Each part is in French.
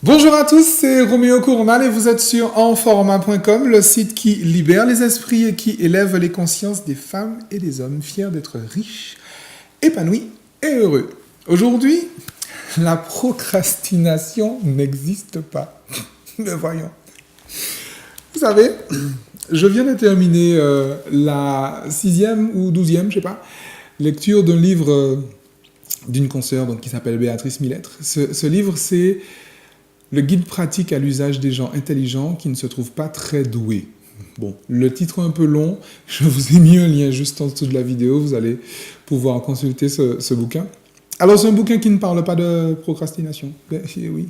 Bonjour à tous, c'est Roméo Cournal et vous êtes sur enforma.com, le site qui libère les esprits et qui élève les consciences des femmes et des hommes fiers d'être riches, épanouis et heureux. Aujourd'hui, la procrastination n'existe pas. Mais voyons. Vous savez, je viens de terminer la 6e ou 12e, je sais pas, lecture d'un livre d'une consoeur donc, qui s'appelle Béatrice Millettre. Ce livre, c'est le guide pratique à l'usage des gens intelligents qui ne se trouvent pas très doués. Bon, le titre est un peu long, je vous ai mis un lien juste en dessous de la vidéo, vous allez pouvoir consulter ce bouquin. Alors c'est un bouquin qui ne parle pas de procrastination. Oui,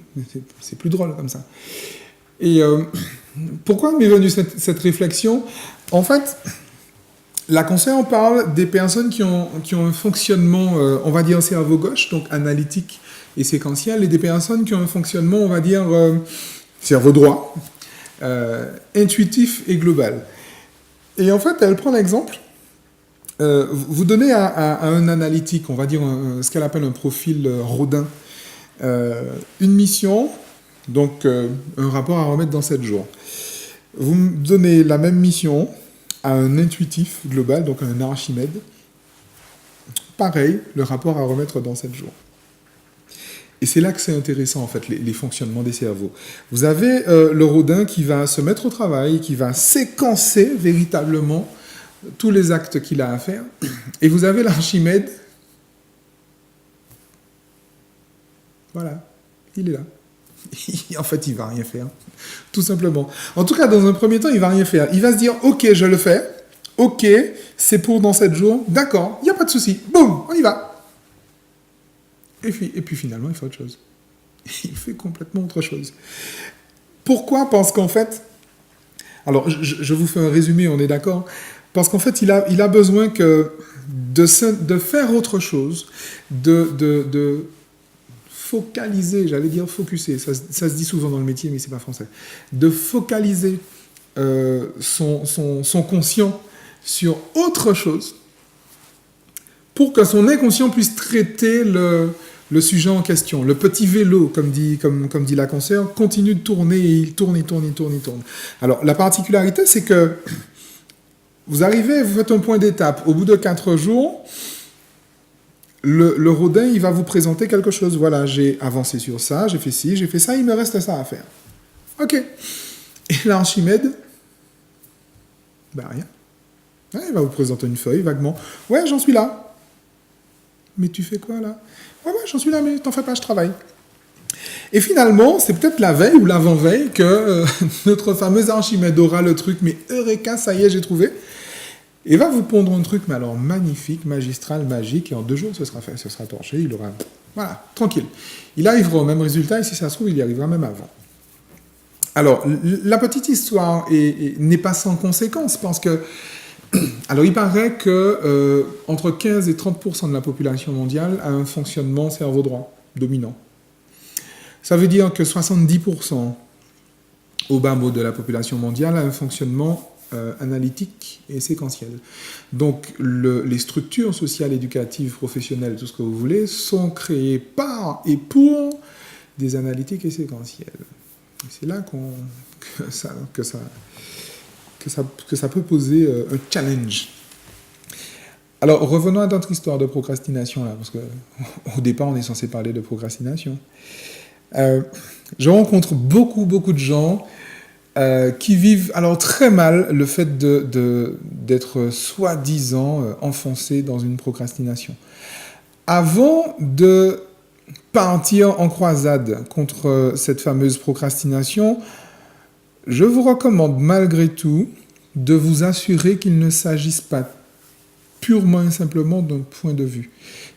c'est plus drôle comme ça. Et pourquoi m'est venue cette réflexion? En fait, la consoeur parle des personnes qui ont un fonctionnement, on va dire cerveau gauche, donc analytique et séquentiel, et des personnes qui ont un fonctionnement, on va dire, cerveau droit, intuitif et global. Et en fait, elle prend l'exemple, vous donnez à un analytique, on va dire ce qu'elle appelle un profil Rodin, une mission, donc un rapport à remettre dans 7 jours. Vous me donnez la même mission à un intuitif global, donc un Archimède. Pareil, le rapport à remettre dans 7 jours. Et c'est là que c'est intéressant, en fait, les fonctionnements des cerveaux. Vous avez le Rodin qui va se mettre au travail, qui va séquencer véritablement tous les actes qu'il a à faire. Et vous avez l'Archimède. Voilà, il est là. En fait, il ne va rien faire, tout simplement. En tout cas, dans un premier temps, il ne va rien faire. Il va se dire, ok, je le fais. Ok, c'est pour dans 7 jours. D'accord, il n'y a pas de souci. Boum, on y va. Et puis finalement, il fait autre chose. Il fait complètement autre chose. Pourquoi? Parce qu'en fait, alors je vous fais un résumé, on est d'accord? Parce qu'en fait, il a besoin de faire autre chose, de focaliser, j'allais dire focuser, ça se dit souvent dans le métier, mais c'est pas français, de focaliser son conscient sur autre chose pour que son inconscient puisse traiter le sujet en question. Le petit vélo, comme dit la consoeur, continue de tourner et il tourne. Alors, la particularité, c'est que vous arrivez, vous faites un point d'étape. Au bout de 4 jours, le Rodin, il va vous présenter quelque chose. Voilà, j'ai avancé sur ça, j'ai fait ci, j'ai fait ça, il me reste ça à faire. Ok. Et l'Archimède, ben rien. Ouais, il va vous présenter une feuille, vaguement. Ouais, j'en suis là. Mais tu fais quoi là? Ouais, j'en suis là, mais t'en fais pas, je travaille. Et finalement, c'est peut-être la veille ou l'avant-veille que notre fameuse Archimède aura le truc, mais eureka, ça y est, j'ai trouvé. Et va vous pondre un truc, mais alors magnifique, magistral, magique, et en 2 jours, ce sera fait, ce sera torché, il aura... Voilà, tranquille. Il arrivera au même résultat, et si ça se trouve, il y arrivera même avant. Alors, la petite histoire n'est pas sans conséquence, parce que alors, il paraît que entre 15 et 30% de la population mondiale a un fonctionnement cerveau droit dominant. Ça veut dire que 70% au bas mot de la population mondiale a un fonctionnement analytique et séquentiel. Donc, les structures sociales, éducatives, professionnelles, tout ce que vous voulez, sont créées par et pour des analytiques et séquentiels. Et c'est là que ça peut poser un challenge. Alors, revenons à notre histoire de procrastination, là, parce qu'au départ, on est censé parler de procrastination. Je rencontre beaucoup de gens qui vivent alors très mal le fait d'être soi-disant enfoncés dans une procrastination. Avant de partir en croisade contre cette fameuse procrastination, je vous recommande malgré tout de vous assurer qu'il ne s'agisse pas purement et simplement d'un point de vue.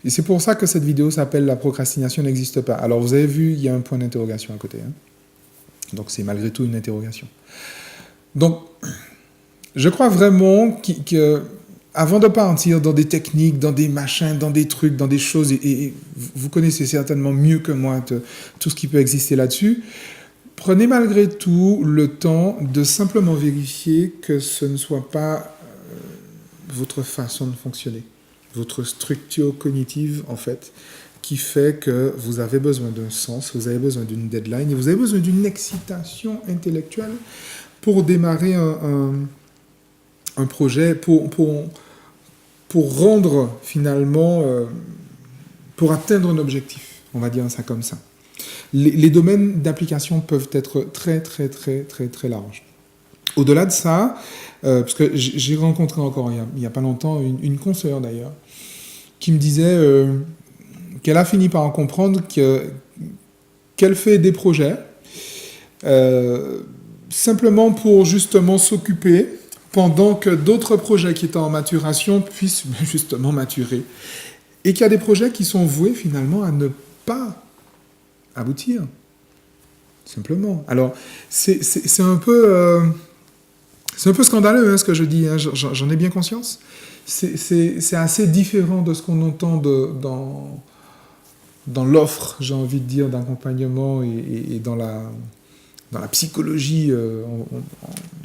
Et c'est pour ça que cette vidéo s'appelle « La procrastination n'existe pas ». Alors vous avez vu, il y a un point d'interrogation à côté. Hein. Donc c'est malgré tout une interrogation. Donc je crois vraiment qu'avant de partir dans des techniques, dans des machins, dans des trucs, dans des choses, et vous connaissez certainement mieux que moi tout ce qui peut exister là-dessus, prenez malgré tout le temps de simplement vérifier que ce ne soit pas votre façon de fonctionner, votre structure cognitive, en fait, qui fait que vous avez besoin d'un sens, vous avez besoin d'une deadline et vous avez besoin d'une excitation intellectuelle pour démarrer un projet, pour rendre finalement, pour atteindre un objectif, on va dire ça comme ça. Les domaines d'application peuvent être très, très, très, très, très larges. Au-delà de ça, parce que j'ai rencontré encore il n'y a pas longtemps une consoeur d'ailleurs, qui me disait qu'elle a fini par en comprendre qu'elle fait des projets simplement pour justement s'occuper pendant que d'autres projets qui étaient en maturation puissent justement maturer. Et qu'il y a des projets qui sont voués finalement à ne pas aboutir. Simplement. Alors, c'est un peu scandaleux ce que je dis, hein, j'en ai bien conscience. C'est assez différent de ce qu'on entend dans l'offre, j'ai envie de dire, d'accompagnement et dans la psychologie,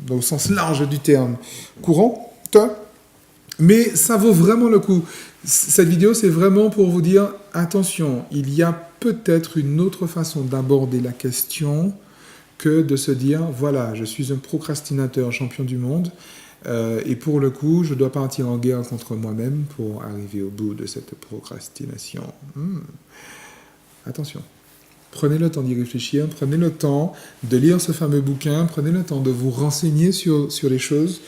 dans le sens large du terme, courant. Mais ça vaut vraiment le coup. Cette vidéo, c'est vraiment pour vous dire, attention, il y a peut-être une autre façon d'aborder la question que de se dire, voilà, je suis un procrastinateur champion du monde, et pour le coup, je dois partir en guerre contre moi-même pour arriver au bout de cette procrastination. Attention. Prenez le temps d'y réfléchir, prenez le temps de lire ce fameux bouquin, prenez le temps de vous renseigner sur les choses.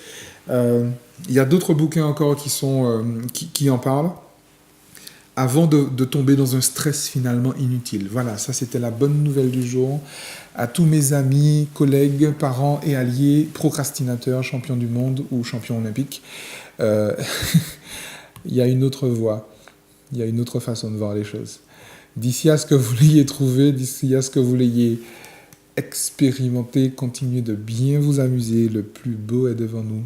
Il y a d'autres bouquins encore qui en parlent, avant de tomber dans un stress finalement inutile. Voilà, ça c'était la bonne nouvelle du jour. À tous mes amis, collègues, parents et alliés, procrastinateurs, champions du monde ou champions olympiques, il y a une autre voie, il y a une autre façon de voir les choses. D'ici à ce que vous l'ayez trouvé, d'ici à ce que vous l'ayez expérimenté, continuez de bien vous amuser, le plus beau est devant nous.